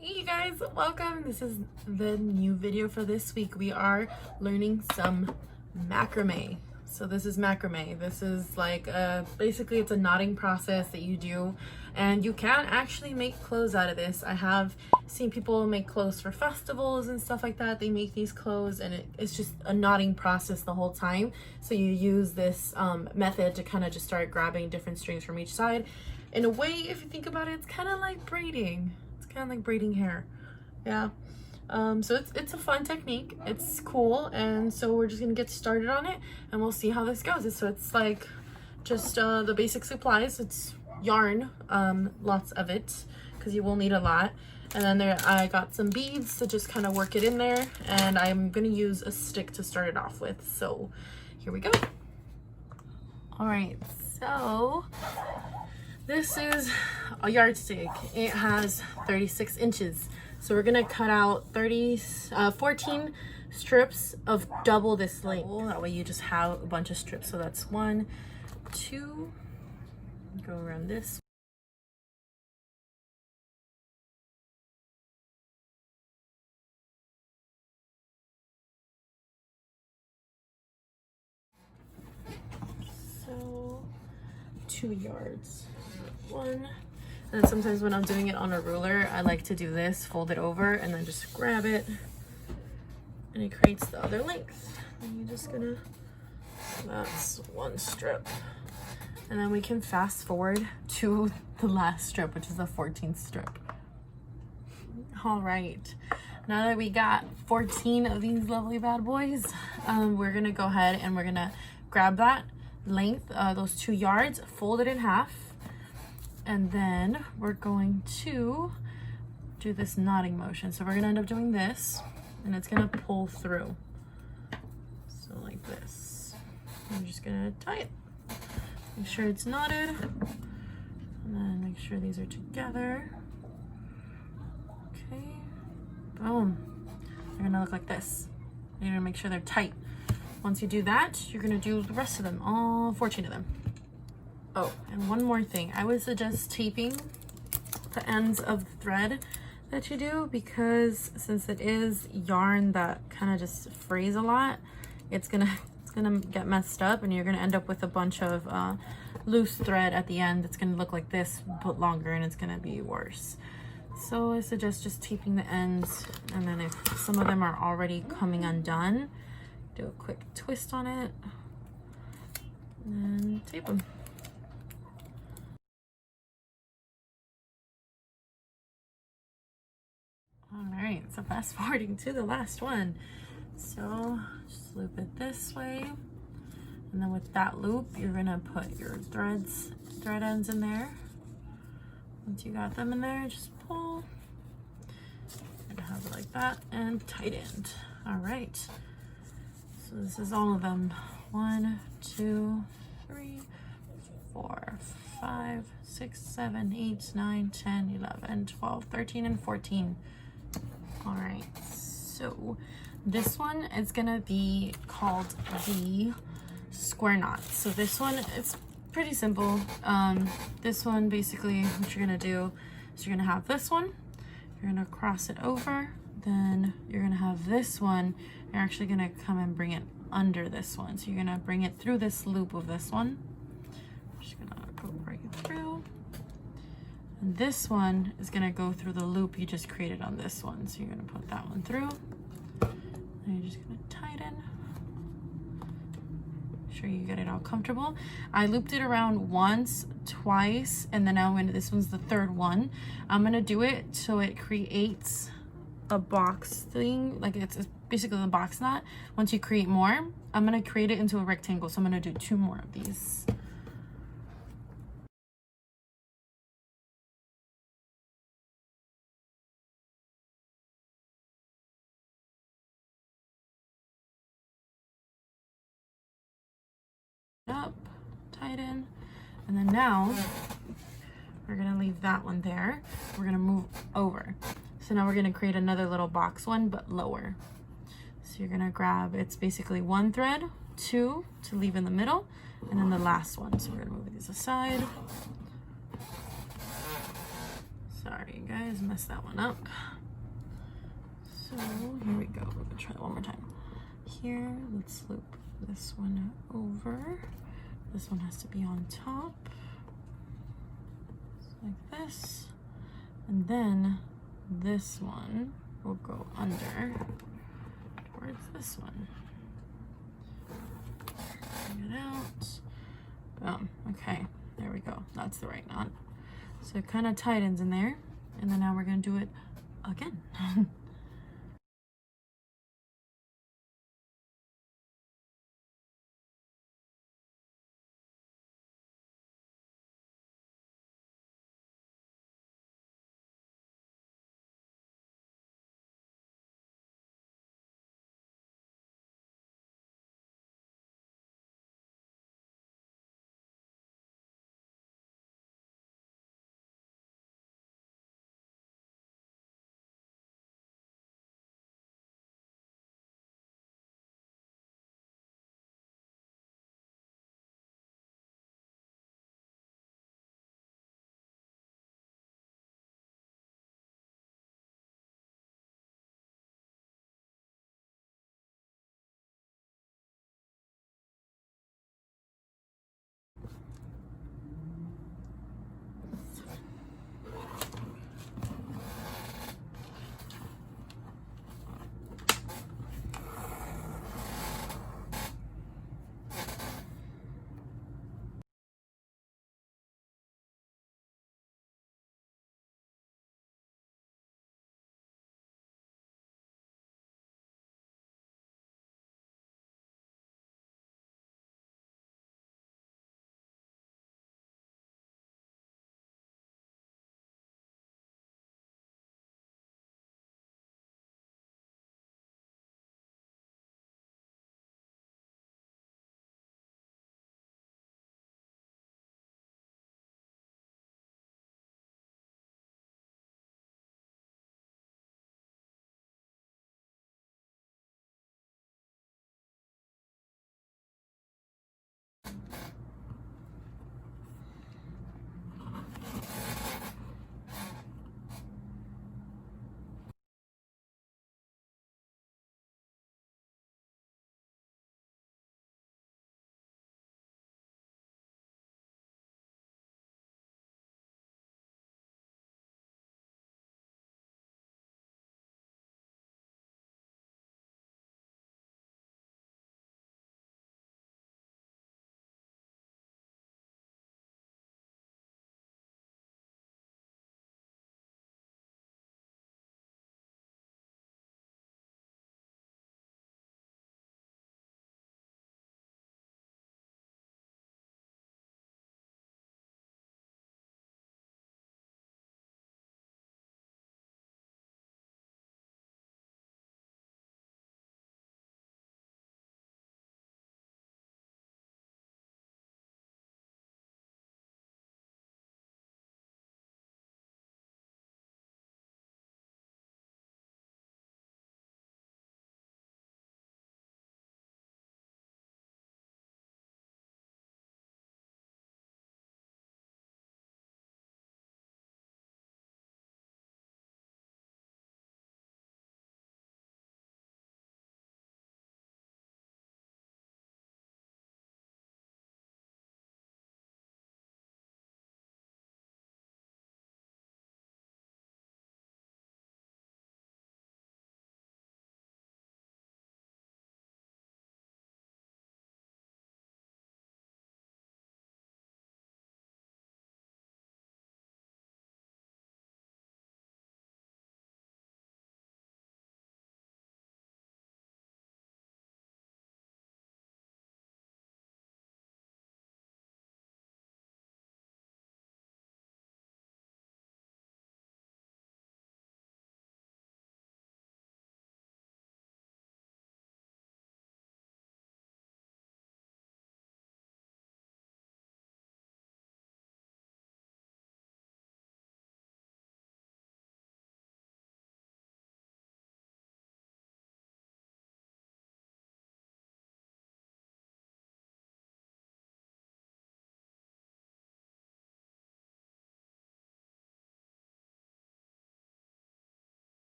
Hey you guys, welcome. This is the new video for this week. We are learning some macrame. So this is macrame. This is like basically it's a knotting process that you do, and you can actually make clothes out of this. I have seen people make clothes for festivals and stuff like that. They make these clothes and it's just a knotting process the whole time. So you use this method to kind of just start grabbing different strings from each side. In a way, if you think about it, it's kind of like braiding. Kind of like braiding hair. Yeah. So it's a fun technique. It's cool, and so we're just gonna get started on it and we'll see how this goes. So it's like just the basic supplies. It's yarn, lots of it, because you will need a lot. And then there I got some beads to just kind of work it in there, and I'm gonna use a stick to start it off with. So here we go. All right, so this is a yardstick. It has 36 inches. So we're gonna cut out 14 strips of double this length. That way you just have a bunch of strips. So that's 1, 2, go around this. So 2 yards. 1. And sometimes when I'm doing it on a ruler, I like to do this, fold it over, and then just grab it, and it creates the other length. And you're just gonna, that's 1 strip. And then we can fast forward to the last strip, which is the 14th strip. All right, now that we got 14 of these lovely bad boys, we're gonna go ahead and we're gonna grab that length, those 2 yards, fold it in half, and then we're going to do this knotting motion. So we're gonna end up doing this, and it's gonna pull through. So like this. I'm just gonna tie it. Make sure it's knotted, and then make sure these are together. Okay, boom. They're gonna look like this. You're gonna make sure they're tight. Once you do that, you're gonna do the rest of them, all 14 of them. Oh, and one more thing. I would suggest taping the ends of the thread that you do, because since it is yarn that kind of just frays a lot, it's gonna get messed up, and you're gonna end up with a bunch of loose thread at the end. It's gonna look like this but longer, and it's gonna be worse. So I suggest just taping the ends, and then if some of them are already coming undone, do a quick twist on it and tape them. All right, so fast forwarding to the last one. So just loop it this way, and then with that loop, you're gonna put your thread ends in there. Once you got them in there, just pull. You're gonna have it like that and tightened. All right, so this is all of them. 1, 2, 3, 4, 5, 6, 7, 8, 9, 10, 11, 12, 13, and 14. All right, so this one is gonna be called the square knot. So this one, it's pretty simple. This one, basically what you're gonna do is you're gonna have this one, you're gonna cross it over, then you're gonna have this one, you're actually gonna come and bring it under this one. So you're gonna bring it through this loop of this one. I'm just gonna go right through. And this one is gonna go through the loop you just created on this one. So you're gonna put that one through, and you're just gonna tighten. Make sure you get it all comfortable. I looped it around once, twice, and then now this one's the 3rd one. I'm gonna do it so it creates a box thing, like it's basically the box knot. Once you create more, I'm gonna create it into a rectangle. So I'm gonna do 2 more of these. Up, tighten, and then now we're gonna leave that one there. We're gonna move over. So now we're gonna create another little box one, but lower. So you're gonna grab, it's basically 1 thread, 2 to leave in the middle, and then the last one. So we're gonna move these aside. Sorry, guys, messed that one up. So here we go. We're gonna try it one more time. Here, let's loop this one over. This one has to be on top, like this. And then this one will go under towards this one. Bring it out. Boom. Okay, there we go. That's the right knot. So it kind of tightens in there. And then now we're going to do it again.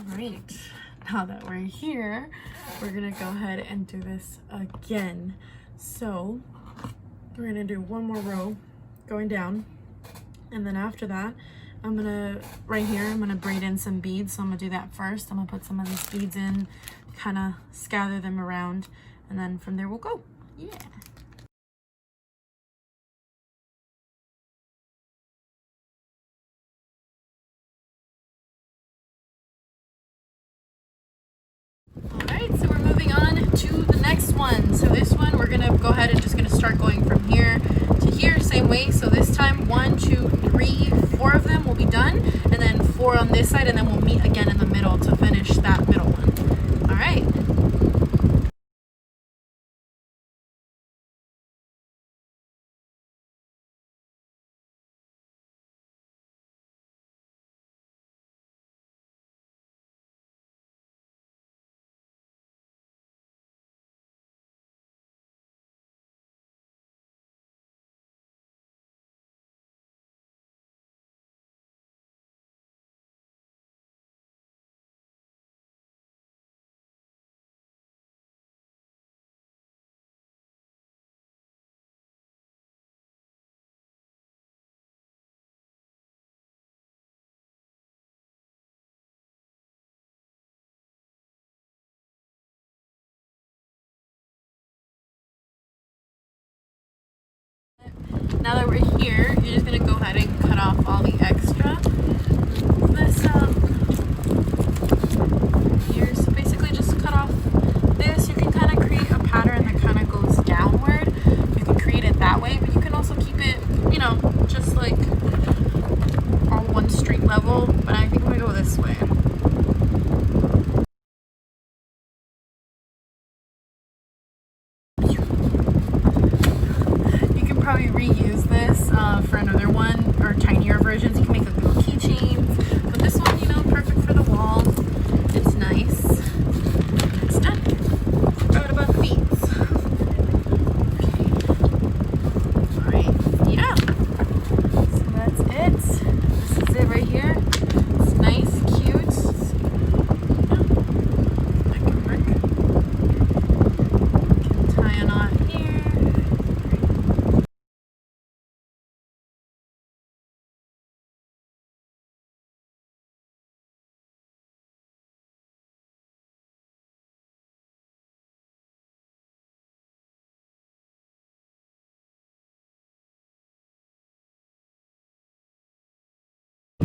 Right, now that we're here, we're gonna go ahead and do this again. So we're gonna do one more row going down, and then after that I'm gonna braid in some beads. So I'm gonna do that first. I'm gonna put some of these beads in, kind of scatter them around, and then from there we'll go. Yeah. Alright, so we're moving on to the next one. So this one, we're gonna go ahead and just gonna start going from here to here, same way. So this time, 1, 2, 3, 4 of them will be done, and then 4 on this side, and then we'll meet again in the middle to finish that middle one. Alright. Now that we're here, you're just gonna go ahead and cut off all the extra. Move this up here. So basically just cut off this. You can kind of create a pattern that kind of goes downward. You can create it that way, but you can also keep it, you know, just like on one straight level. But I think I'm gonna go this way. You can probably reuse this for another one, or tinier versions. You can make like little keychains, but this one, you know, perfect for the wall. It's nice. It's done. What about the beads? Okay. Alright, yeah. So that's it. This is it right here. It's nice, cute. Yeah. That can work. Can tie a knot here.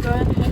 Go ahead